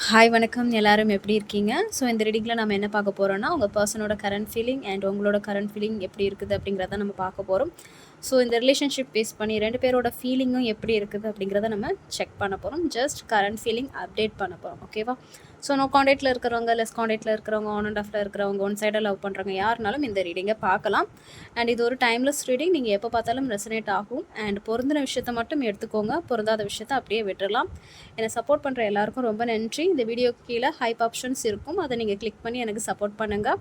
Hi வணக்கம் எல்லாரும் எப்படி இருக்கீங்க? ஸோ இந்த ரீடிங்கில் நம்ம என்ன பார்க்க போகிறோம்னா உங்கள் பர்சனோட கரண்ட் ஃபீலிங் அண்ட் உங்களோட கரண்ட் ஃபீலிங் எப்படி இருக்குது அப்படிங்கிறத நம்ம பார்க்க போகிறோம். ஸோ இந்த ரிலேஷன்ஷிப் பேஸ் பண்ணி ரெண்டு பேரோட ஃபீலிங்கும் எப்படி இருக்குது அப்படிங்கிறத நம்ம செக் பண்ண போகிறோம். ஜஸ்ட் கரண்ட் ஃபீலிங் அப்டேட் பண்ண போகிறோம். ஓகேவா? ஸோ நோ காண்டாக்டில் இருக்கிறவங்க, லெஸ் காண்டாக்டில் இருக்கிறவங்க, ஆன் அண்ட் ஆஃபில் இருக்கிறவங்க, ஒன் சைடாக லவ் பண்ணுறவங்க யாருனாலும் இந்த ரீடிங்கை பார்க்கலாம். அண்ட் இது ஒரு டைம்லெஸ் ரீடிங். நீங்கள் எப்போ பார்த்தாலும் ரெசனேட் ஆகும். அண்ட் பொருந்தின விஷயத்தை மட்டும் எடுத்துக்கோங்க, பொருந்தாத விஷயத்தை அப்படியே விட்டுடலாம். என்னை சப்போர்ட் பண்ணுற எல்லாருக்கும் ரொம்ப நன்றி. இந்த வீடியோக்கு கீழே ஹைப் ஆப்ஷன்ஸ் இருக்கும், அதை நீங்கள் கிளிக் பண்ணி எனக்கு சப்போர்ட் பண்ணுங்கள்.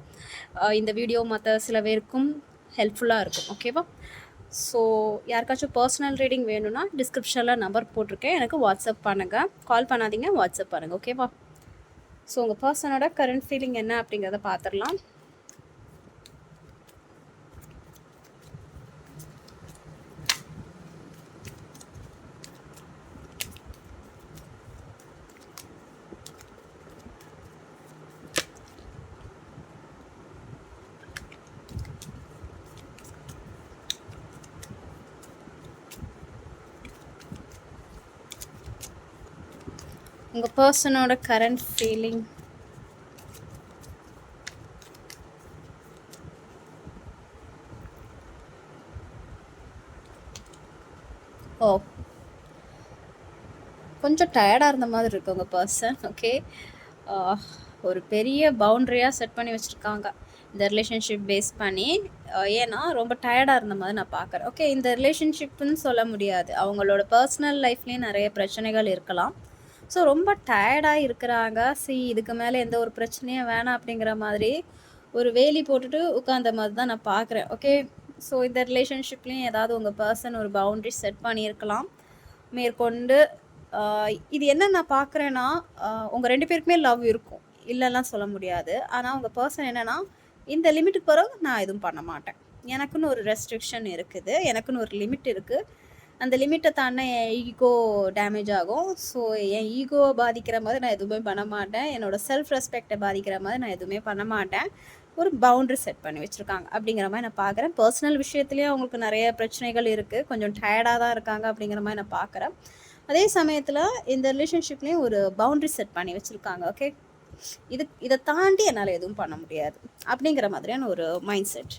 இந்த வீடியோ மற்ற சில பேருக்கும் ஹெல்ப்ஃபுல்லாக இருக்கும். ஓகேவா? ஸோ யாருக்காச்சும் பர்சனல் ரீடிங் வேணும்னா டிஸ்கிரிப்ஷனில் நம்பர் போட்டிருக்கேன், எனக்கு வாட்ஸ்அப் பண்ணுங்கள். கால் பண்ணாதீங்க, வாட்ஸ்அப் பண்ணுங்கள். ஓகேவா? ஸோ உங்கள் பர்சனோட கரண்ட் ஃபீலிங் என்ன அப்படிங்கிறத பார்த்துடலாம். உங்கள் பர்சனோட கரண்ட் ஃபீலிங் கொஞ்சம் டயர்டாக இருந்த மாதிரி இருக்குது உங்கள் பர்சன். ஓகே, ஒரு பெரிய பவுண்ட்ரியாக செட் பண்ணி வச்சுருக்காங்க இந்த ரிலேஷன்ஷிப் பேஸ் பண்ணி. ஏன்னா ரொம்ப டயர்டாக இருந்த மாதிரி நான் பார்க்குறேன். ஓகே, இந்த ரிலேஷன்ஷிப்புன்னு சொல்ல முடியாது, அவங்களோட பர்சனல் லைஃப்லேயும் நிறைய பிரச்சனைகள் இருக்கலாம். ஸோ ரொம்ப டயர்டாக இருக்கிறாங்க. இதுக்கு மேலே எந்த ஒரு பிரச்சனையும் வேணாம் அப்படிங்கிற மாதிரி ஒரு வேலி போட்டுட்டு உட்காந்த மாதிரி தான் நான் பார்க்குறேன். ஓகே, ஸோ இந்த ரிலேஷன்ஷிப்லேயும் ஏதாவது உங்கள் பர்சன் ஒரு பவுண்ட்ரி செட் பண்ணியிருக்கலாம் மேற்கொண்டு. இது என்ன நான் பார்க்குறேன்னா, உங்கள் ரெண்டு பேருக்குமே லவ் இருக்கும், இல்லைலாம் சொல்ல முடியாது. ஆனால் உங்கள் பர்சன் என்னென்னா, இந்த லிமிட்டுக்கு பிறகு நான் எதுவும் பண்ண மாட்டேன், எனக்குன்னு ஒரு ரெஸ்ட்ரிக்ஷன் இருக்குது, எனக்குன்னு ஒரு லிமிட் இருக்குது. அந்த லிமிட்டை தாண்ட என் ஈகோ டேமேஜ் ஆகும். ஸோ என் ஈகோவை பாதிக்கிற மாதிரி நான் எதுவுமே பண்ண மாட்டேன், என்னோடய செல்ஃப் ரெஸ்பெக்டை பாதிக்கிற மாதிரி நான் எதுவுமே பண்ண மாட்டேன். ஒரு பவுண்ட்ரி செட் பண்ணி வச்சுருக்காங்க அப்படிங்கிற மாதிரி நான் பார்க்குறேன். பர்சனல் விஷயத்துலேயும் அவங்களுக்கு நிறைய பிரச்சனைகள் இருக்குது, கொஞ்சம் டயர்டாக தான் இருக்காங்க அப்படிங்கிற மாதிரி நான் பார்க்குறேன். அதே சமயத்தில் இந்த ரிலேஷன்ஷிப்லேயும் ஒரு பவுண்ட்ரி செட் பண்ணி வச்சுருக்காங்க. ஓகே, இதை தாண்டி என்னால் எதுவும் பண்ண முடியாது அப்படிங்கிற மாதிரியான ஒரு மைண்ட் செட்.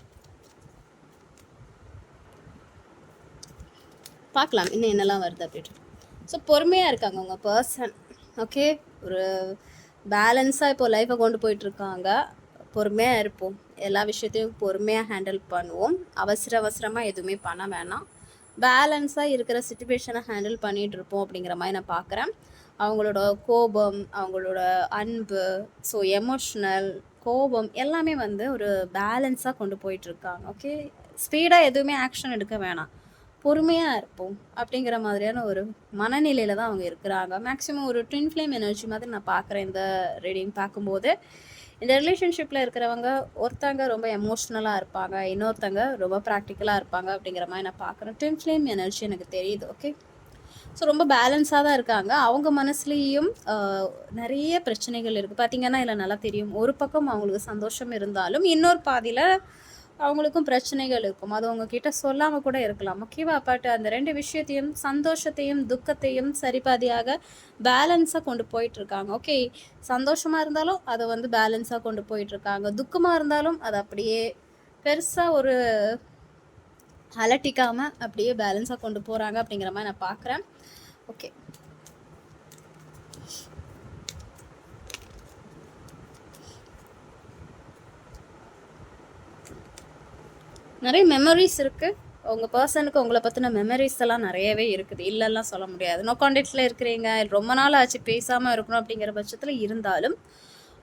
பார்க்கலாம் இன்னும் என்னெல்லாம் வருது அப்படின்ட்டு. ஸோ பொறுமையாக இருக்காங்க உங்கள் பர்சன். ஓகே, ஒரு பேலன்ஸாக இப்போ லைஃப்பை கொண்டு போயிட்டுருக்காங்க. பொறுமையாக இருப்போம், எல்லா விஷயத்தையும் பொறுமையாக ஹேண்டில் பண்ணுவோம். அவசரமாக எதுவுமே பண்ண வேணாம், பேலன்ஸாக இருக்கிற சிச்சுவேஷனை ஹேண்டில் பண்ணிகிட்டு இருப்போம் அப்படிங்கிற மாதிரி நான் பார்க்குறேன். அவங்களோட கோபம், அவங்களோட அன்பு, ஸோ எமோஷ்னல் கோபம் எல்லாமே வந்து ஒரு பேலன்ஸாக கொண்டு போயிட்டுருக்காங்க. ஓகே, ஸ்பீடாக எதுவுமே ஆக்ஷன் எடுக்க வேணாம், பொறுமையாக இருப்போம் அப்படிங்கிற மாதிரியான ஒரு மனநிலையில் தான் அவங்க இருக்கிறாங்க. மேக்ஸிமம் ஒரு ட்வின் ஃப்ளேம் எனர்ஜி மாதிரி நான் பார்க்குறேன் இந்த ரீடிங் பார்க்கும்போது. இந்த ரிலேஷன்ஷிப்பில் இருக்கிறவங்க ஒருத்தங்க ரொம்ப எமோஷ்னலாக இருப்பாங்க, இன்னொருத்தங்க ரொம்ப ப்ராக்டிக்கலாக இருப்பாங்க அப்படிங்கிற மாதிரி நான் பார்க்குறேன். ட்வின் ஃப்ளேம் எனர்ஜி எனக்கு தெரியுது. ஓகே, ஸோ ரொம்ப பேலன்ஸாக தான் இருக்காங்க. அவங்க மனசுலேயும் நிறைய பிரச்சனைகள் இருக்குது பார்த்திங்கன்னா, இதில் நல்லா தெரியும். ஒரு பக்கம் அவங்களுக்கு சந்தோஷம் இருந்தாலும் இன்னொரு பாதியில் அவங்களுக்கும் பிரச்சனைகள் இருக்கும், அது உங்ககிட்ட சொல்லாமல் கூட இருக்கலாம். ஓகேவா? பட் அந்த ரெண்டு விஷயத்தையும், சந்தோஷத்தையும் துக்கத்தையும் சரிபாதியாக பேலன்ஸாக கொண்டு போயிட்டுருக்காங்க. ஓகே, சந்தோஷமாக இருந்தாலும் அதை வந்து பேலன்ஸாக கொண்டு போயிட்டுருக்காங்க, துக்கமாக இருந்தாலும் அதை அப்படியே பெருசாக ஒரு அலட்டிக்காமல் அப்படியே பேலன்ஸாக கொண்டு போகிறாங்க அப்படிங்கிற மாதிரி நான் பார்க்குறேன். ஓகே, நிறைய மெமரிஸ் இருக்குது உங்கள் பர்சனுக்கு. உங்களை பற்றின மெமரிஸ் எல்லாம் நிறையவே இருக்குது, இல்லைலாம் சொல்ல முடியாது. நோ கான்டாக்டில் இருக்கிறீங்க, ரொம்ப நாள் ஆச்சு பேசாமல் இருக்கணும் அப்படிங்கிற பட்சத்தில் இருந்தாலும்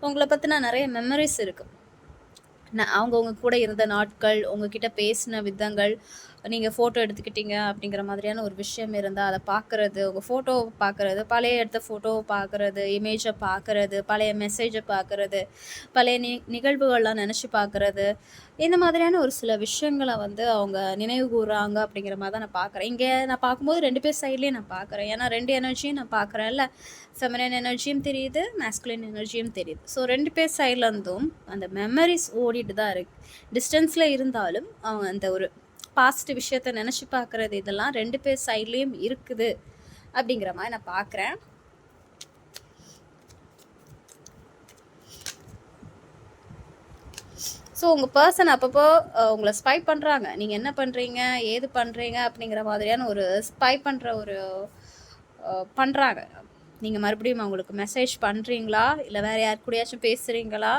உங்களை பற்றின நிறைய மெமரிஸ் இருக்குது. அவங்க உங்கள் கூட இருந்த நாட்கள், உங்ககிட்ட பேசின விதங்கள், நீங்கள் ஃபோட்டோ எடுத்துக்கிட்டீங்க அப்படிங்கிற மாதிரியான ஒரு விஷயம் இருந்தால் அதை பார்க்குறது, உங்கள் ஃபோட்டோவை பார்க்குறது, பழைய எடுத்த ஃபோட்டோவை பார்க்குறது, இமேஜை பார்க்குறது, பழைய மெசேஜை பார்க்குறது, பழைய நிகழ்வுகள்லாம் நினச்சி பார்க்குறது, இந்த மாதிரியான ஒரு சில விஷயங்களை வந்து அவங்க நினைவு கூறுறாங்க அப்படிங்கிற மாதிரி தான் நான் பார்க்குறேன். இங்கே நான் பார்க்கும்போது ரெண்டு பேர் சைட்லேயும் நான் பார்க்குறேன், ஏன்னா ரெண்டு எனர்ஜியும் நான் பார்க்குறேன்ல. ஃபெமினின் எனர்ஜியும் தெரியுது, மேஸ்குலின் எனர்ஜியும் தெரியுது. ஸோ ரெண்டு பேர் சைட்லேருந்தும் அந்த மெமரிஸ் ஓடிட்டு தான் இருக்குது. டிஸ்டன்ஸில் இருந்தாலும் அவங்க அந்த ஒரு பாஸ்ட் விஷயத்த நினச்சி பார்க்குறது, இதெல்லாம் ரெண்டு பேர் சைட்லேயும் இருக்குது அப்படிங்கிற மாதிரி நான் பார்க்குறேன். ஸோ உங்கள் பர்சன் அப்பப்போ உங்களை ஸ்பை பண்ணுறாங்க. நீங்கள் என்ன பண்ணுறீங்க, ஏது பண்ணுறீங்க அப்படிங்கிற மாதிரியான ஒரு ஸ்பை பண்ணுற ஒரு பண்ணுறாங்க. நீங்கள் மறுபடியும் அவங்களுக்கு மெசேஜ் பண்ணுறீங்களா, இல்லை வேறு யார் கூடயாச்சும் பேசுகிறீங்களா,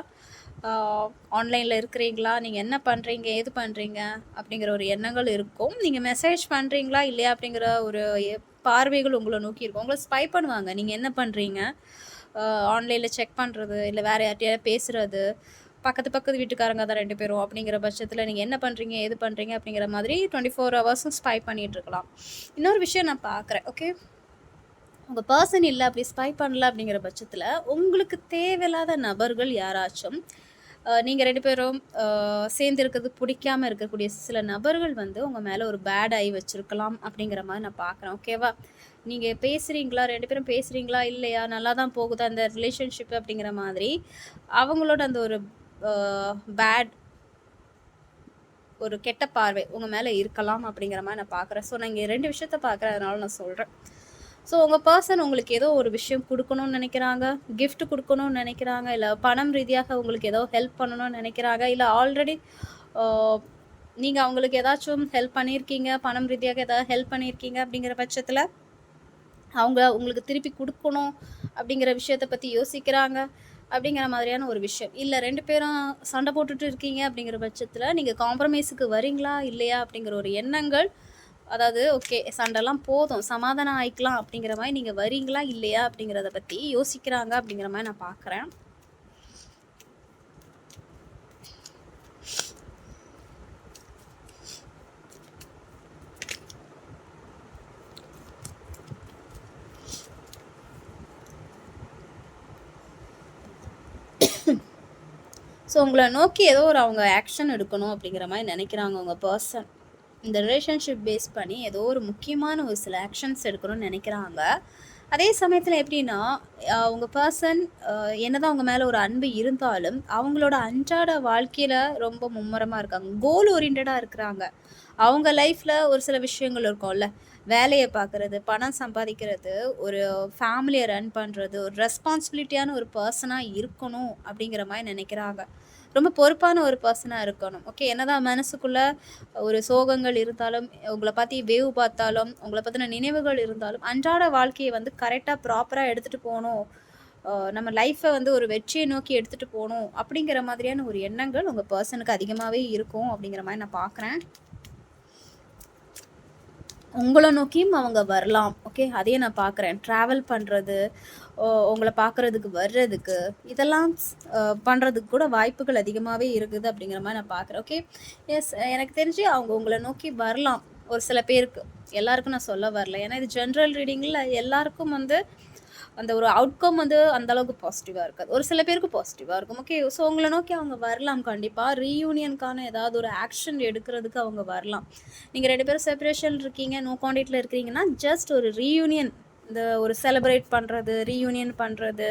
ஆன்லைனில் இருக்கிறீங்களா, நீங்கள் என்ன பண்ணுறீங்க, ஏது பண்ணுறீங்க அப்படிங்கிற ஒரு எண்ணங்கள் இருக்கும். நீங்கள் மெசேஜ் பண்ணுறீங்களா இல்லையா அப்படிங்கிற ஒரு பார்வைகள் உங்களை நோக்கி இருக்கும். உங்களை ஸ்பை பண்ணுவாங்க. நீங்கள் என்ன பண்ணுறீங்க, ஆன்லைனில் செக் பண்ணுறது, இல்லை வேறு யார்கிட்டயாவது பேசுகிறது, பக்கத்து வீட்டுக்காரங்க தான் 2 பேரும் அப்படிங்கிற பட்சத்தில் நீங்கள் என்ன பண்ணுறீங்க, ஏது பண்ணுறீங்க அப்படிங்கிற மாதிரி 24 ஹவர்ஸும் ஸ்பை பண்ணிகிட்ருக்கலாம். இன்னொரு விஷயம் நான் பார்க்குறேன். ஓகே, உங்கள் பர்சன் இல்லை, அப்படி ஸ்பை பண்ணல அப்படிங்கிற பட்சத்தில் உங்களுக்கு தேவையில்லாத நபர்கள் யாராச்சும், நீங்கள் 2 பேரும் சேர்ந்து இருக்கிறது பிடிக்காமல் இருக்கக்கூடிய சில நபர்கள் வந்து உங்கள் மேலே ஒரு பேட் ஐ வச்சுருக்கலாம் அப்படிங்கிற மாதிரி நான் பார்க்குறேன். ஓகேவா, நீங்கள் பேசுகிறீங்களா, 2 பேரும் பேசுகிறீங்களா இல்லையா, நல்லா தான் போகுது அந்த ரிலேஷன்ஷிப் அப்படிங்கிற மாதிரி அவங்களோட அந்த ஒரு பேட், ஒரு கெட்ட பார்வை உங்கள் மேலே இருக்கலாம் அப்படிங்கிற மாதிரி நான் பார்க்குறேன். ஸோ நான் இங்கே 2 விஷயத்த பார்க்குறேன், அதனால நான் சொல்கிறேன். ஸோ உங்கள் பர்சன் உங்களுக்கு ஏதோ ஒரு விஷயம் கொடுக்கணும்னு நினைக்கிறாங்க, கிஃப்ட் கொடுக்கணும்னு நினைக்கிறாங்க, இல்லை பணம் ரீதியாக உங்களுக்கு ஏதோ ஹெல்ப் பண்ணணும்னு நினைக்கிறாங்க, இல்லை ஆல்ரெடி நீங்கள் அவங்களுக்கு ஏதாச்சும் ஹெல்ப் பண்ணியிருக்கீங்க, பணம் ரீதியாக ஏதாவது ஹெல்ப் பண்ணியிருக்கீங்க அப்படிங்கிற பட்சத்தில் அவங்க உங்களுக்கு திருப்பி கொடுக்கணும் அப்படிங்கிற விஷயத்தை பற்றி யோசிக்கிறாங்க அப்படிங்கிற மாதிரியான ஒரு விஷயம். இல்லை 2 பேரும் சண்டை போட்டுட்டு இருக்கீங்க அப்படிங்கிற பட்சத்தில் நீங்கள் காம்ப்ரமைஸுக்கு வரீங்களா இல்லையா அப்படிங்கிற ஒரு எண்ணங்கள், அதாவது ஓகே சண்டைலாம் போதும், சமாதானம் ஆயிக்கலாம் அப்படிங்கிற மாதிரி நீங்கள் வரீங்களா இல்லையா அப்படிங்கிறத பற்றி யோசிக்கிறாங்க அப்படிங்கிற மாதிரி நான் பார்க்குறேன். ஸோ உங்களை நோக்கி ஏதோ ஒரு அவங்க ஆக்ஷன் எடுக்கணும் அப்படிங்கிற மாதிரி நினைக்கிறாங்க உங்கள் பர்சன். இந்த ரிலேஷன்ஷிப் பேஸ் பண்ணி ஏதோ ஒரு முக்கியமான ஒரு சில ஆக்ஷன்ஸ் எடுக்கணும்னு நினைக்கிறாங்க. அதே சமயத்தில் எப்படின்னா, உங்கள் பர்சன் என்னதான் அவங்க மேலே ஒரு அன்பு இருந்தாலும் அவங்களோட அன்றாட வாழ்க்கையில் ரொம்ப மும்முரமாக இருக்காங்க, கோல் ஓரியன்டாக இருக்கிறாங்க. அவங்க லைஃப்பில் ஒரு சில விஷயங்கள் இருக்கும்ல, வேலையை பார்க்குறது, பணம் சம்பாதிக்கிறது, ஒரு ஃபேமிலியை ரன் பண்ணுறது, ஒரு ரெஸ்பான்சிபிலிட்டியான ஒரு பர்சனாக இருக்கணும் அப்படிங்கிற மாதிரி நினைக்கிறாங்க. ரொம்ப பொறுப்பான ஒரு பர்சனாக இருக்கணும். ஓகே, என்னதான் மனசுக்குள்ளே ஒரு சோகங்கள் இருந்தாலும், உங்களை பற்றி வேவு பார்த்தாலும், உங்களை பற்றின நினைவுகள் இருந்தாலும், அன்றாட வாழ்க்கையை வந்து கரெக்டாக ப்ராப்பராக எடுத்துகிட்டு போகணும், நம்ம லைஃப்பை வந்து ஒரு வெற்றியை நோக்கி எடுத்துகிட்டு போகணும் அப்படிங்கிற மாதிரியான ஒரு எண்ணங்கள் உங்கள் பர்சனுக்கு அதிகமாகவே இருக்கும் அப்படிங்கிற மாதிரி நான் பார்க்குறேன். உங்களை நோக்கியும் அவங்க வரலாம். ஓகே, அதையே நான் பார்க்குறேன். ட்ராவல் பண்ணுறது, உங்களை பார்க்குறதுக்கு வர்றதுக்கு, இதெல்லாம் பண்ணுறதுக்கு கூட வாய்ப்புகள் அதிகமாகவே இருக்குது அப்படிங்கிற மாதிரி நான் பார்க்குறேன். ஓகே, எஸ், எனக்கு தெரிஞ்சு அவங்க உங்களை நோக்கி வரலாம் ஒரு சில பேருக்கு. எல்லாருக்கும் நான் சொல்ல வரல, ஏன்னா இது ஜென்ரல் ரீடிங்கில் எல்லாருக்கும் வந்து அந்த ஒரு அவுட்கம் வந்து அந்தளவுக்கு பாசிட்டிவாக இருக்காது, ஒரு சில பேருக்கு பாசிட்டிவாக இருக்கும். ஓகே, ஸோ உங்களை நோக்கி அவங்க வரலாம். கண்டிப்பாக ரீயூனியனுக்கான ஏதாவது ஒரு ஆக்ஷன் எடுக்கிறதுக்கு அவங்க வரலாம். நீங்கள் 2 பேரும் செப்பரேஷன் இருக்கீங்க, நோ கான்டாக்டில் இருக்கிறீங்கன்னா ஜஸ்ட் ஒரு ரீயூனியன், இந்த ஒரு செலிப்ரேட் பண்ணுறது, ரீயூனியன் பண்ணுறது,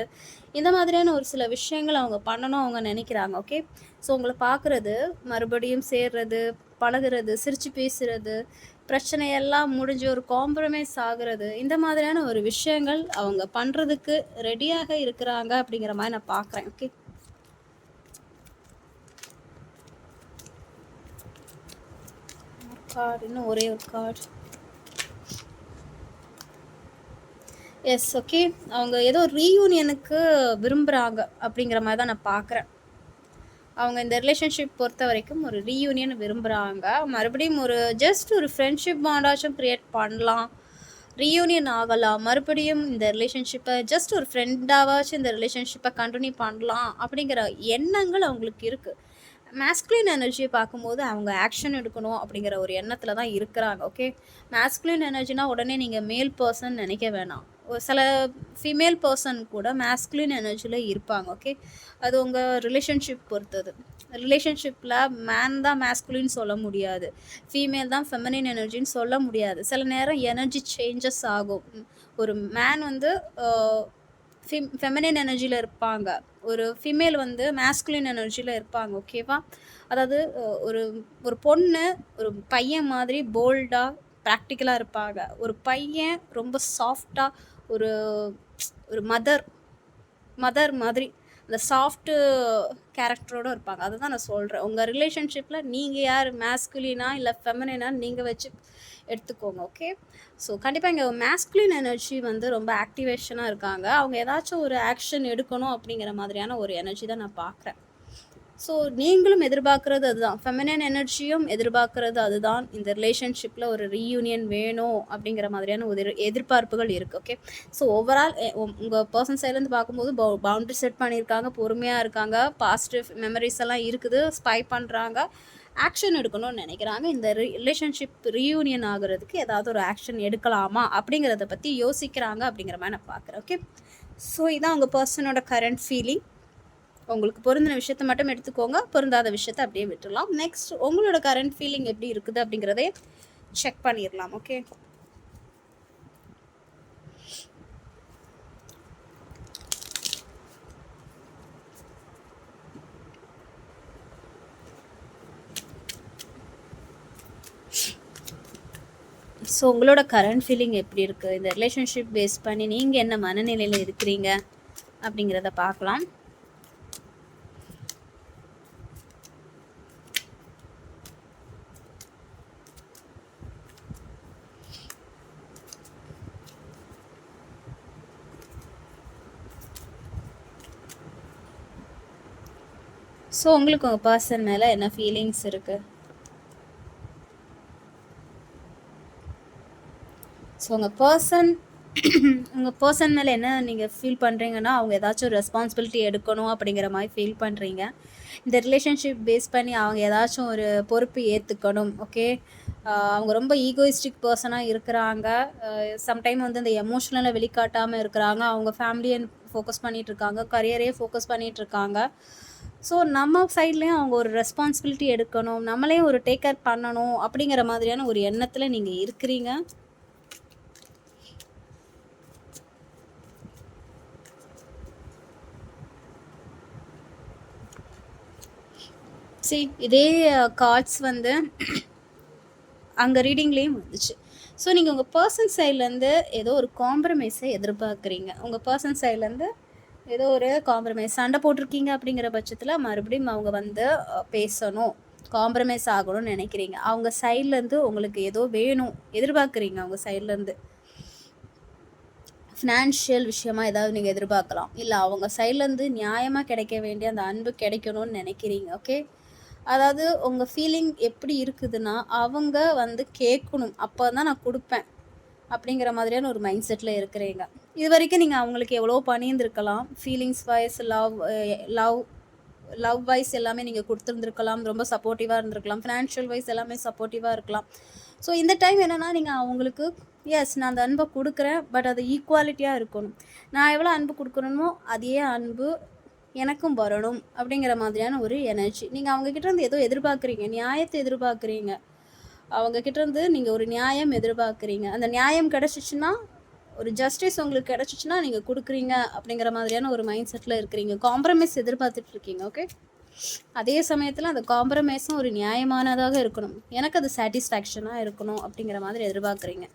இந்த மாதிரியான ஒரு சில விஷயங்கள் அவங்க பண்ணணும் அவங்க நினைக்கிறாங்க. ஓகே, ஸோ உங்களை பார்க்குறது, மறுபடியும் சேர்றது, பழகிறது, சிரித்து பேசுகிறது, பிரச்சனையெல்லாம் முடிஞ்சு ஒரு காம்ப்ரமைஸ் ஆகுறது, இந்த மாதிரியான ஒரு விஷயங்கள் அவங்க பண்ணுறதுக்கு ரெடியாக இருக்கிறாங்க அப்படிங்கிற மாதிரி நான் பார்க்குறேன். ஓகே, கார்டு, இன்னும் ஒரே ஒரு கார்டு. எஸ், ஓகே, அவங்க ஏதோ ரீயூனியனுக்கு விரும்புகிறாங்க அப்படிங்கிற மாதிரி தான் நான் பார்க்குறேன். அவங்க இந்த ரிலேஷன்ஷிப் பொறுத்த வரைக்கும் ஒரு ரீயூனியன் விரும்புகிறாங்க. மறுபடியும் ஒரு ஜஸ்ட் ஒரு ஃப்ரெண்ட்ஷிப் பாண்டாச்சும் க்ரியேட் பண்ணலாம், ரீயூனியன் ஆகலாம், மறுபடியும் இந்த ரிலேஷன்ஷிப்பை ஜஸ்ட் ஒரு ஃப்ரெண்டாவாச்சும் இந்த ரிலேஷன்ஷிப்பை கண்டினியூ பண்ணலாம் அப்படிங்கிற எண்ணங்கள் அவங்களுக்கு இருக்குது. மேஸ்குலின் எனர்ஜியை பார்க்கும்போது அவங்க ஆக்ஷன் எடுக்கணும் அப்படிங்கிற ஒரு எண்ணத்தில் தான் இருக்கிறாங்க. ஓகே, மேஸ்குலின் எனர்ஜினா உடனே நீங்கள் மேல் பர்சன் நினைக்க வேணாம், ஒரு சில ஃபீமேல் பர்சன் கூட மேஸ்குலின் எனர்ஜியில் இருப்பாங்க. ஓகே, அது உங்கள் ரிலேஷன்ஷிப் பொறுத்தது. ரிலேஷன்ஷிப்பில் மேன் தான் மேஸ்குலின்னு சொல்ல முடியாது, ஃபீமேல் தான் ஃபெமினின் எனர்ஜின்னு சொல்ல முடியாது. சில நேரம் எனர்ஜி சேஞ்சஸ் ஆகும். ஒரு மேன் வந்து ஃபெமினின் எனர்ஜியில் இருப்பாங்க, ஒரு ஃபீமேல் வந்து மேஸ்குலின் எனர்ஜியில் இருப்பாங்க. ஓகேவா, அதாவது ஒரு ஒரு பொண்ணு ஒரு பையன் மாதிரி போல்டாக ப்ராக்டிக்கலாக இருப்பாங்க, ஒரு பையன் ரொம்ப சாஃப்டாக ஒரு ஒரு மதர் மாதிரி அந்த சாஃப்ட்டு கேரக்டரோடு இருப்பாங்க. அதை தான் நான் சொல்கிறேன். உங்கள் ரிலேஷன்ஷிப்பில் நீங்கள் யார் மேஸ்குலினா இல்லை ஃபெமினினான்னு நீங்கள் வச்சு எடுத்துக்கோங்க. ஓகே. ஸோ கண்டிப்பாக இங்கே மேஸ்குலின் எனர்ஜி வந்து ரொம்ப ஆக்டிவேஷனாக இருக்காங்க. அவங்க ஏதாச்சும் ஒரு ஆக்ஷன் எடுக்கணும் அப்படிங்கிற மாதிரியான ஒரு எனர்ஜி தான் நான் பார்க்குறேன். ஸோ நீங்களும் எதிர்பார்க்குறது அதுதான், ஃபெமினின் எனர்ஜியும் எதிர்பார்க்குறது அதுதான். இந்த ரிலேஷன்ஷிப்பில் ஒரு ரீயூனியன் வேணும் அப்படிங்கிற மாதிரியான ஒரு எதிர்பார்ப்புகள் இருக்குது. ஓகே. ஸோ ஓவரால் உங்கள் பர்சன் சைட்லேருந்து பார்க்கும்போது பவுண்டரி செட் பண்ணியிருக்காங்க, பொறுமையாக இருக்காங்க, பாசிட்டிவ் மெமரிஸ் எல்லாம் இருக்குது, ஸ்பை பண்ணுறாங்க, ஆக்ஷன் எடுக்கணும்னு நினைக்கிறாங்க. இந்த ரிலேஷன்ஷிப் ரீயூனியன் ஆகுறதுக்கு ஏதாவது ஒரு ஆக்ஷன் எடுக்கலாமா அப்படிங்கிறத பற்றி யோசிக்கிறாங்க அப்படிங்கிற மாதிரி நான் பார்க்குறேன். ஓகே. ஸோ இதான் உங்கள் பர்சனோட கரண்ட் ஃபீலிங். உங்களுக்கு பொருந்தின விஷயத்த மட்டும் எடுத்துக்கோங்க, பொருந்தாத விஷயத்த அப்படியே விட்டுடலாம். நெக்ஸ்ட் உங்களோட கரண்ட் ஃபீலிங் எப்படி இருக்குது அப்படிங்கிறதே செக் பண்ணிடலாம். ஓகே. ஸோ உங்களோட கரண்ட் ஃபீலிங் எப்படி இருக்குது, இந்த ரிலேஷன்ஷிப் பேஸ் பண்ணி நீங்கள் என்ன மனநிலையில் இருக்கிறீங்க அப்படிங்கிறத பார்க்கலாம். ஸோ உங்களுக்கு உங்கள் பர்சன் மேலே என்ன ஃபீலிங்ஸ் இருக்குது? ஸோ உங்கள் பர்சன் மேலே என்ன நீங்கள் ஃபீல் பண்ணுறீங்கன்னா, அவங்க ஏதாச்சும் ரெஸ்பான்சிபிலிட்டி எடுக்கணும் அப்படிங்கிற மாதிரி ஃபீல் பண்ணுறீங்க. இந்த ரிலேஷன்ஷிப் பேஸ் பண்ணி அவங்க ஏதாச்சும் ஒரு பொறுப்பு ஏற்றுக்கணும். ஓகே. அவங்க ரொம்ப ஈகோயிஸ்டிக் பர்சனாக இருக்கிறாங்க. சம்டைம் வந்து இந்த எமோஷ்னலாக வெளிக்காட்டாமல் இருக்கிறாங்க. அவங்க ஃபேமிலியை ஃபோக்கஸ் பண்ணிகிட்ருக்காங்க, கரியரே ஃபோக்கஸ் பண்ணிகிட்ருக்காங்க. ஸோ நம்ம சைட்லேயும் அவங்க ஒரு ரெஸ்பான்சிபிலிட்டி எடுக்கணும், நம்மளே ஒரு டேக் கேர் பண்ணணும் அப்படிங்கிற மாதிரியான ஒரு எண்ணத்தில் நீங்கள் இருக்கிறீங்க. சரி, இதே கார்ட்ஸ் வந்து அங்கே ரீடிங்லேயும் வந்துச்சு. ஸோ நீங்கள் உங்கள் பர்சன் சைட்லேருந்து ஏதோ ஒரு காம்ப்ரமைஸை எதிர்பார்க்குறீங்க. உங்கள் பர்சன் சைட்லேருந்து ஏதோ ஒரு காம்ப்ரமைஸ் சண்டை போட்டிருக்கீங்க அப்படிங்கிற பட்சத்தில் மறுபடியும் அவங்க வந்து பேசணும், காம்ப்ரமைஸ் ஆகணும்னு நினைக்கிறீங்க. அவங்க சைட்லேருந்து உங்களுக்கு ஏதோ வேணும் எதிர்பார்க்குறீங்க. அவங்க சைட்லேருந்து ஃபினான்ஷியல் விஷயமாக ஏதாவது நீங்கள் எதிர்பார்க்கலாம், இல்லை அவங்க சைட்லேருந்து நியாயமாக கிடைக்க வேண்டிய அந்த அன்பு கிடைக்கணும்னு நினைக்கிறீங்க. ஓகே. அதாவது உங்கள் ஃபீலிங் எப்படி இருக்குதுன்னா, அவங்க வந்து கேட்கணும், அப்போ தான் நான் கொடுப்பேன் அப்படிங்கிற மாதிரியான ஒரு மைண்ட் செட்டில் இருக்கிறீங்க. இது வரைக்கும் நீங்கள் அவங்களுக்கு எவ்வளோ பண்ணியிருந்துருக்கலாம். ஃபீலிங்ஸ் வைஸ், லவ் வைஸ் எல்லாமே நீங்கள் கொடுத்துருந்துருக்கலாம், ரொம்ப சப்போர்ட்டிவாக இருந்திருக்கலாம், ஃபினான்ஷியல் வைஸ் எல்லாமே சப்போர்ட்டிவாக இருக்கலாம். ஸோ இந்த டைம் என்னென்னா, நீங்கள் அவங்களுக்கு நான் அந்த அன்பை கொடுக்குறேன், பட் அது ஈக்குவாலிட்டியாக இருக்கணும். நான் எவ்வளோ அன்பு கொடுக்குறேனோ அதே அன்பு எனக்கும் வரணும் அப்படிங்கிற மாதிரியான ஒரு எனர்ஜி. நீங்கள் அவங்கக்கிட்டேருந்து ஏதோ எதிர்பார்க்குறீங்க, நியாயத்தை எதிர்பார்க்குறீங்க. அவங்கக்கிட்டேருந்து நீங்கள் ஒரு நியாயம் எதிர்பார்க்குறீங்க. அந்த நியாயம் கிடச்சிச்சின்னா, ஒரு ஜஸ்டிஸ் உங்களுக்கு கிடச்சிச்சின்னா நீங்கள் கொடுக்குறீங்க அப்படிங்கிற மாதிரியான ஒரு மைண்ட் செட்டில் இருக்கிறீங்க. காம்ப்ரமைஸ் எதிர்பார்த்துட்ருக்கீங்க. ஓகே. அதே சமயத்தில் அந்த காம்ப்ரமைஸும் ஒரு நியாயமானதாக இருக்கணும், எனக்கு அது சாட்டிஸ்ஃபேக்ஷனாக இருக்கணும் அப்படிங்கிற மாதிரி எதிர்பார்க்குறீங்க.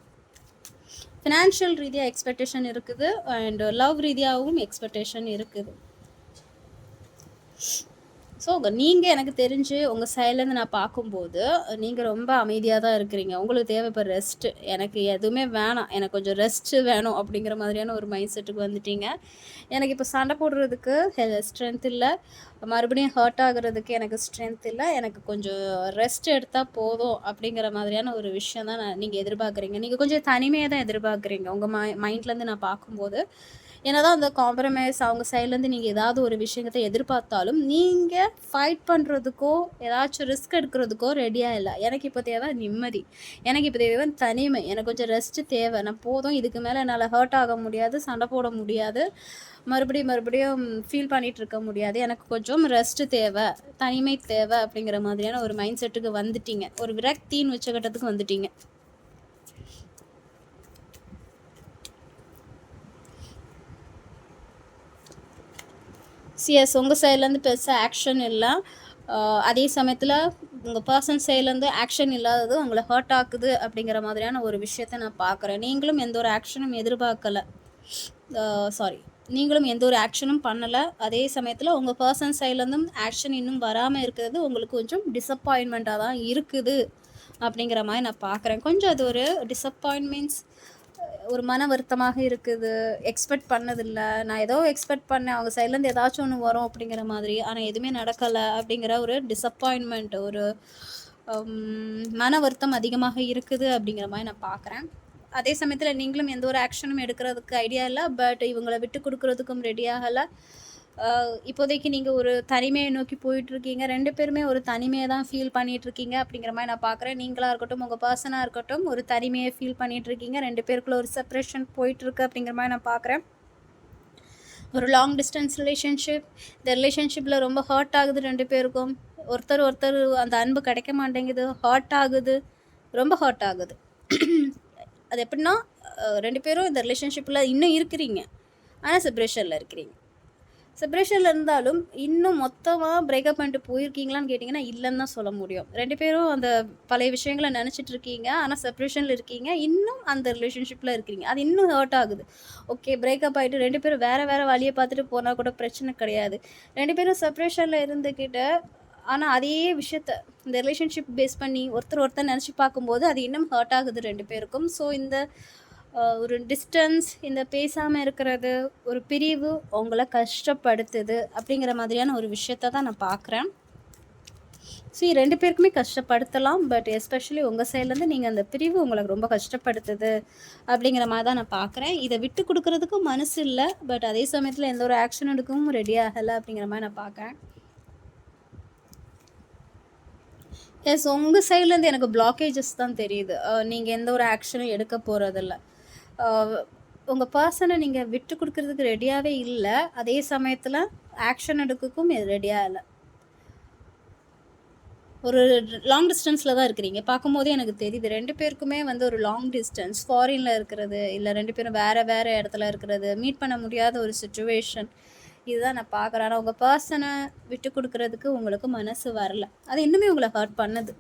ஃபினான்ஷியல் ரீதியாக எக்ஸ்பெக்டேஷன் இருக்குது, அண்ட் லவ் ரீதியாகவும் எக்ஸ்பெக்டேஷன் இருக்குது. ஸோ நீங்கள் எனக்கு தெரிஞ்சு உங்கள் சைட்லேருந்து நான் பார்க்கும்போது நீங்கள் ரொம்ப அமைதியாக தான் இருக்கிறீங்க. உங்களுக்கு தேவை இப்போ ரெஸ்ட்டு. எனக்கு எதுவுமே வேணாம், எனக்கு கொஞ்சம் ரெஸ்ட்டு வேணும் அப்படிங்கிற மாதிரியான ஒரு மைண்ட் செட்டுக்கு வந்துட்டீங்க. எனக்கு இப்போ சண்டை போடுறதுக்கு ஸ்ட்ரென்த் இல்லை, மறுபடியும் ஹர்ட் ஆகுறதுக்கு எனக்கு ஸ்ட்ரென்த் இல்லை, எனக்கு கொஞ்சம் ரெஸ்ட் எடுத்தால் போதும் அப்படிங்கிற மாதிரியான ஒரு விஷயம் தான் நீங்கள் எதிர்பார்க்குறீங்க. நீங்கள் கொஞ்சம் தனிமையாக தான் எதிர்பார்க்குறீங்க உங்கள் மைண்ட்லேருந்து நான் பார்க்கும்போது. என்னதான் அந்த காம்ப்ரமைஸ் அவங்க சைட்லேருந்து நீங்கள் ஏதாவது ஒரு விஷயத்தை எதிர்பார்த்தாலும் நீங்கள் ஃபைட் பண்ணுறதுக்கோ ஏதாச்சும் ரிஸ்க் எடுக்கிறதுக்கோ ரெடியாக இல்லை. எனக்கு இப்போ தேவை நிம்மதி, எனக்கு இப்போ தேவை தனிமை, எனக்கு கொஞ்சம் ரெஸ்ட்டு தேவை, நான் போதும், இதுக்கு மேலே என்னால் ஹர்ட் ஆக முடியாது, சண்டை போட முடியாது, மறுபடியும் ஃபீல் பண்ணிகிட்டு இருக்க முடியாது, எனக்கு கொஞ்சம் ரெஸ்ட்டு தேவை, தனிமை தேவை அப்படிங்கிற மாதிரியான ஒரு மைண்ட் செட்டுக்கு வந்துட்டீங்க. ஒரு விரக்தியின் உச்சகட்டத்துக்கு வந்துட்டீங்க. சிஎஸ் உங்கள் சைட்லேருந்து பெருசாக ஆக்ஷன் இல்லை. அதே சமயத்தில் உங்கள் பர்சன் சைட்லேருந்து ஆக்ஷன் இல்லாதது உங்களை ஹர்ட் ஆக்குது அப்படிங்கிற மாதிரியான ஒரு விஷயத்த நான் பார்க்குறேன். நீங்களும் எந்த ஒரு ஆக்ஷனும் எதிர்பார்க்கலை. நீங்களும் எந்த ஒரு ஆக்ஷனும் பண்ணலை. அதே சமயத்தில் உங்கள் பர்சன் சைட்லேருந்தும் ஆக்ஷன் இன்னும் வராமல் இருக்கிறது உங்களுக்கு கொஞ்சம் டிசப்பாயின்மெண்ட்டாக தான் இருக்குது அப்படிங்கிற மாதிரி நான் பார்க்குறேன். கொஞ்சம் அது ஒரு டிசப்பாயின்மெண்ட்ஸ், ஒரு மன வருத்தமாக இருக்குது. எக்ஸ்பெக்ட் பண்ணதில்லை, நான் ஏதோ எக்ஸ்பெக்ட் பண்ணேன் அவங்க சைட்லேருந்து ஏதாச்சும் ஒன்று வரும் அப்படிங்கிற மாதிரி, ஆனால் எதுவுமே நடக்கலை அப்படிங்கிற ஒரு டிசப்பாயின்மெண்ட், ஒரு மன வருத்தம் அதிகமாக இருக்குது அப்படிங்கிற மாதிரி நான் பார்க்குறேன். அதே சமயத்தில் நீங்களும் எந்த ஒரு ஆக்ஷனும் எடுக்கிறதுக்கு ஐடியா இல்லை, பட் இவங்களை விட்டு கொடுக்குறதுக்கும் ரெடி ஆகலை. இப்போதைக்கு நீங்கள் ஒரு தனிமையை நோக்கி போயிட்டுருக்கீங்க. 2 பேருமே ஒரு தனிமையை தான் ஃபீல் பண்ணிகிட்ருக்கீங்க அப்படிங்கிற மாதிரி நான் பார்க்குறேன். நீங்களாக இருக்கட்டும், உங்கள் பர்சனாக இருக்கட்டும், ஒரு தனிமையை ஃபீல் பண்ணிகிட்ருக்கீங்க. 2 பேருக்குள்ள ஒரு செப்ரேஷன் போயிட்டுருக்கு அப்படிங்கிற மாதிரி நான் பார்க்குறேன். ஒரு லாங் டிஸ்டன்ஸ் ரிலேஷன்ஷிப், இந்த ரிலேஷன்ஷிப்பில் ரொம்ப ஹர்ட் ஆகுது 2 பேருக்கும். ஒருத்தர் அந்த அன்பு கிடைக்க மாட்டேங்குது, ஹர்ட் ஆகுது, ரொம்ப ஹர்ட் ஆகுது. அது எப்படின்னா 2 பேரும் இந்த ரிலேஷன்ஷிப்பில் இன்னும் இருக்கிறீங்க, ஆனால் செப்ரேஷனில் இருக்கிறீங்க. செப்ரேஷனில் இருந்தாலும் இன்னும் மொத்தமாக பிரேக்கப் பண்ணிட்டு போயிருக்கீங்களான்னு கேட்டிங்கன்னா இல்லைன்னு தான் சொல்ல முடியும். 2 பேரும் அந்த பழைய விஷயங்களை நினச்சிட்டு இருக்கீங்க, ஆனால் செப்ரேஷனில் இருக்கீங்க, இன்னும் அந்த ரிலேஷன்ஷிப்பில் இருக்கிறீங்க. அது இன்னும் ஹர்ட் ஆகுது. ஓகே, பிரேக்கப் ஆகிட்டு 2 பேரும் வேறு வழியை பார்த்துட்டு போனால் கூட பிரச்சனை கிடையாது. 2 பேரும் செப்ரேஷனில் இருந்துக்கிட்டு ஆனால் அதே விஷயத்த இந்த ரிலேஷன்ஷிப் பேஸ் பண்ணி ஒருத்தர் நினச்சி பார்க்கும்போது அது இன்னும் ஹர்ட் ஆகுது 2 பேருக்கும். ஸோ இந்த ஒரு டிஸ்டன்ஸ், இந்த பேசாமல் இருக்கிறது, ஒரு பிரிவு உங்களை கஷ்டப்படுத்துது அப்படிங்கிற மாதிரியான ஒரு விஷயத்த தான் நான் பார்க்குறேன். ஸோ 2 பேருக்குமே கஷ்டப்படுத்தலாம், பட் எஸ்பெஷலி உங்கள் சைட்லேருந்து நீங்கள் அந்த பிரிவு உங்களுக்கு ரொம்ப கஷ்டப்படுத்துது அப்படிங்கிற மாதிரி தான் நான் பார்க்குறேன். இதை விட்டு கொடுக்குறதுக்கும் மனசு இல்லை, பட் அதே சமயத்தில் எந்த ஒரு ஆக்ஷன் எடுக்கவும் ரெடி ஆகலை அப்படிங்கிற மாதிரி நான் பார்க்குறேன். எஸ், உங்கள் சைட்லேருந்து எனக்கு பிளாக்கேஜஸ் தான் தெரியுது. நீங்கள் எந்த ஒரு ஆக்ஷனும் எடுக்க போகிறதில்ல. உங்கள் பர்சனை நீங்கள் விட்டு கொடுக்கறதுக்கு ரெடியாகவே இல்லை, அதே சமயத்தில் ஆக்ஷன் எடுக்கக்கும் ரெடியாக இல்லை. ஒரு லாங் டிஸ்டன்ஸில் தான் இருக்கிறீங்க. பார்க்கும்போதே எனக்கு தெரியுது 2 பேருக்குமே ஒரு லாங் டிஸ்டன்ஸ், ஃபாரினில் இருக்கிறது, இல்லை 2 பேரும் வேறு இடத்துல இருக்கிறது, மீட் பண்ண முடியாத ஒரு சுச்சுவேஷன், இதுதான் நான் பார்க்குறேன். ஆனால் உங்கள் பர்சனை விட்டு கொடுக்கறதுக்கு உங்களுக்கு மனசு வரல. அது இன்னுமே உங்களை ஹர்ட் பண்ணுது.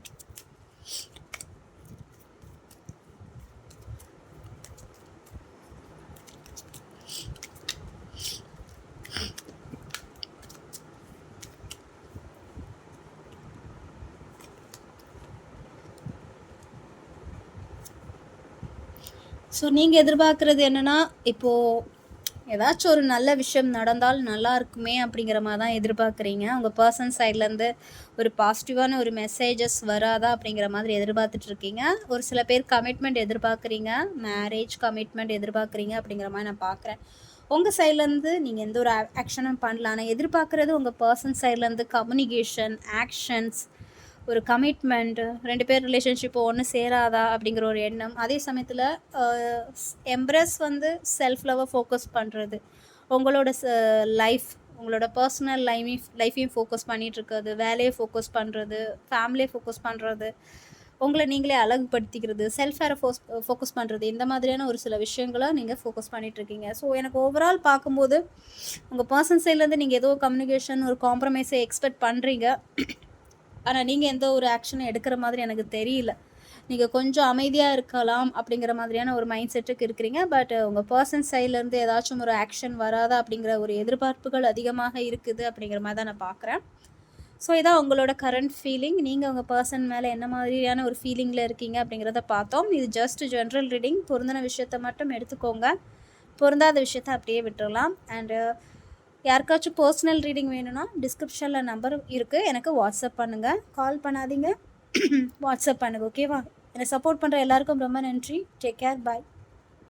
ஸோ நீங்கள் எதிர்பார்க்குறது என்னென்னா, இப்போது ஏதாச்சும் ஒரு நல்ல விஷயம் நடந்தால் நல்லா இருக்குமே அப்படிங்கிற மாதிரி தான் எதிர்பார்க்குறீங்க. உங்கள் பர்சன் சைட்லேருந்து ஒரு பாசிட்டிவான ஒரு மெசேஜஸ் வராதா அப்படிங்கிற மாதிரி எதிர்பார்த்துட்ருக்கீங்க. ஒரு சில பேர் கமிட்மெண்ட் எதிர்பார்க்குறீங்க, மேரேஜ் கமிட்மெண்ட் எதிர்பார்க்குறீங்க அப்படிங்கிற மாதிரி நான் பார்க்குறேன். உங்கள் சைட்லேருந்து நீங்கள் எந்த ஒரு ஆக்ஷனும் பண்ணல, ஆனால் எதிர்பார்க்குறது உங்கள் பர்சன் சைட்லேருந்து கம்யூனிகேஷன், ஆக்ஷன்ஸ், ஒரு கமிட்மெண்ட், 2 பேர் ரிலேஷன்ஷிப்போ ஒன்று சேராதா அப்படிங்கிற ஒரு எண்ணம். அதே சமயத்தில் எம்ப்ரஸ் செல்ஃப் லவ்வை ஃபோக்கஸ் பண்ணுறது, உங்களோட லைஃப், உங்களோட பர்சனல் லைஃபையும் ஃபோக்கஸ் பண்ணிகிட்ருக்கிறது, வேலையை ஃபோக்கஸ் பண்ணுறது, ஃபேமிலியை ஃபோக்கஸ் பண்ணுறது, உங்களை நீங்களே அழகுபடுத்திக்கிறது, செல்ஃப் ஹேரை ஃபோக்கஸ் பண்ணுறது, இந்த மாதிரியான ஒரு சில விஷயங்களை நீங்கள் ஃபோக்கஸ் பண்ணிகிட்ருக்கீங்க. ஸோ எனக்கு ஓவரால் பார்க்கும்போது உங்கள் பர்சன் சைட்லேருந்து நீங்கள் ஏதோ கம்யூனிகேஷன், ஒரு காம்ப்ரமைஸை எக்ஸ்பெக்ட் பண்ணுறீங்க, ஆனால் நீங்கள் எந்த ஒரு ஆக்ஷனும் எடுக்கிற மாதிரி எனக்கு தெரியல. நீங்கள் கொஞ்சம் அமைதியாக இருக்கலாம் அப்படிங்கிற மாதிரியான ஒரு மைண்ட் செட்டுக்கு இருக்கிறீங்க, பட் உங்கள் பர்சன் சைட்லேருந்து ஏதாச்சும் ஒரு ஆக்ஷன் வராதா அப்படிங்கிற ஒரு எதிர்பார்ப்புகள் அதிகமாக இருக்குது அப்படிங்கிற மாதிரி தான் நான் பார்க்குறேன். ஸோ இதான் உங்களோட கரண்ட் ஃபீலிங். நீங்கள் உங்கள் பர்சன் மேலே என்ன மாதிரியான ஒரு ஃபீலிங்கில் இருக்கீங்க அப்படிங்கிறத பார்த்தோம். இது ஜஸ்ட் ஜென்ரல் ரீடிங். பொருந்தின விஷயத்தை மட்டும் எடுத்துக்கோங்க, பொருந்தாத விஷயத்தை அப்படியே விட்டுடலாம். அண்டு யாருக்காச்சும் பர்சனல் ரீடிங் வேணும்னா டிஸ்கிரிப்ஷனில் நம்பர் இருக்குது, எனக்கு வாட்ஸ்அப் பண்ணுங்கள். கால் பண்ணாதீங்க, வாட்ஸ்அப் பண்ணுங்கள். ஓகேவா? என்னை சப்போர்ட் பண்ணுற எல்லாருக்கும் ரொம்ப நன்றி. டேக் கேர், பாய்.